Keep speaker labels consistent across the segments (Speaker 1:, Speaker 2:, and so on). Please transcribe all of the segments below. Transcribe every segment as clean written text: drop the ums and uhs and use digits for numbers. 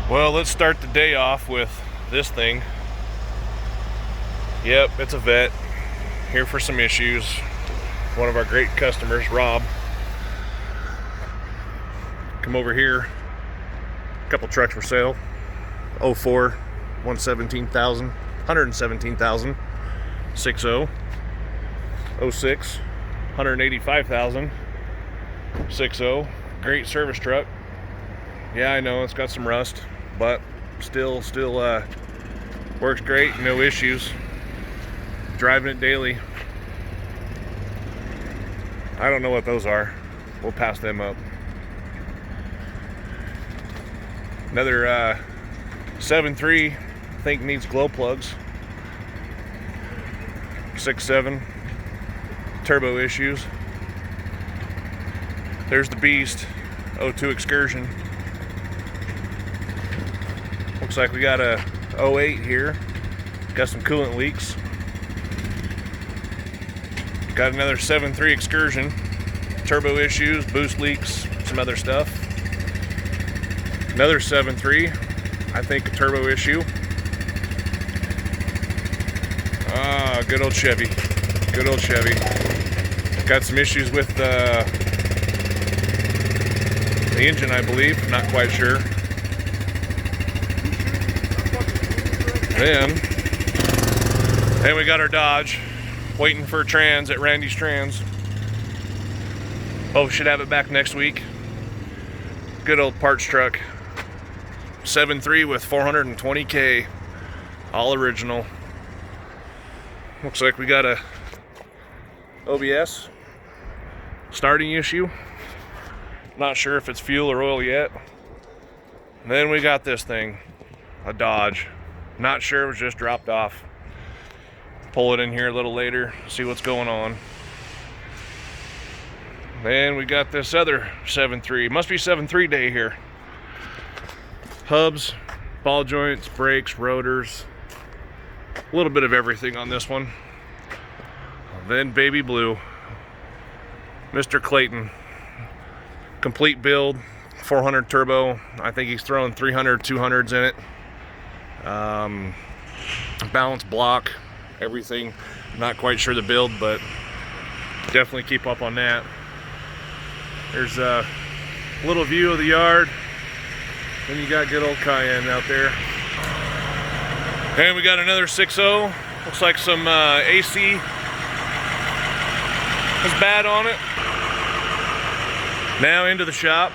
Speaker 1: Well, let's start the day off with this thing. Yep, it's a vet. Here for some issues. One of our great customers, Rob. Come over here. A couple trucks for sale. 04, 117,000, 117,000. 60, 06, 185,000. 60, great service truck. Yeah, I know it's got some rust, but still works great, no issues. Driving it daily. I don't know what those are. We'll pass them up. Another 7.3, I think needs glow plugs. 6.7, turbo issues. There's the beast, 02 Excursion. Looks like we got a 08 here. Got some coolant leaks. Got another 7.3 Excursion. Turbo issues, boost leaks, some other stuff. Another 7.3, I think a turbo issue. Ah, good old Chevy. Good old Chevy. Got some issues with the engine, I believe. Not quite sure. Then we got our Dodge, waiting for trans at Randy's Trans. Oh, should have it back next week. Good old parts truck. 7.3 with 420K, all original. Looks like we got a OBS starting issue. Not sure if it's fuel or oil yet. And then we got this thing, a Dodge. Not sure, it was just dropped off. Pull it in here a little later, see what's going on. Then we got this other 7.3. Must be 7.3 day here. Hubs, ball joints, brakes, rotors. A little bit of everything on this one. Then baby blue. Mr. Clayton. Complete build, 400 turbo. I think he's throwing 300, 200s in it. Balance block, everything. Not quite sure the build, but definitely keep up on that. There's a little view of the yard. Then you got good old Cayenne out there. And we got another 6.0. Looks like some AC was bad on it. Now into the shop.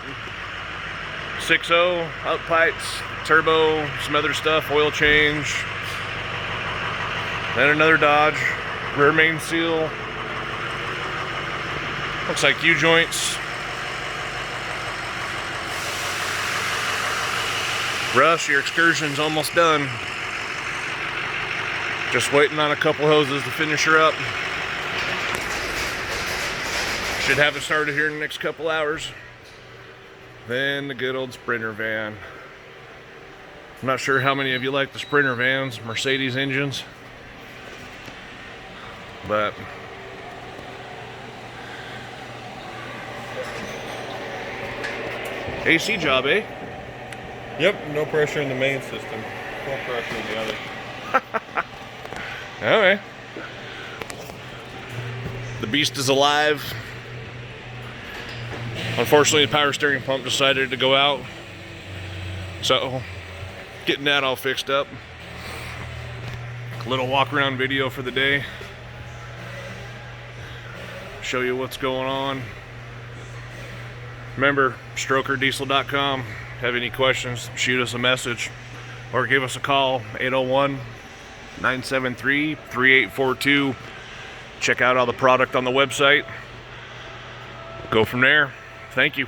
Speaker 1: 6.0, out pipes, turbo, some other stuff, oil change. Then another Dodge, rear main seal. Looks like U-joints. Rush, your excursion's almost done. Just waiting on a couple hoses to finish her up. Should have it started here in the next couple hours. Then the good old Sprinter van. I'm not sure how many of you like the Sprinter vans, Mercedes engines, but AC job, eh?
Speaker 2: Yep, no pressure in the main system. Full pressure in the other.
Speaker 1: Okay. The beast is alive. Unfortunately, the power steering pump decided to go out. So, getting that all fixed up. A little walk around video for the day. Show you what's going on. Remember, strokerdiesel.com. Have any questions, shoot us a message or give us a call, 801-973-3842. Check out all the product on the website. Go from there. Thank you.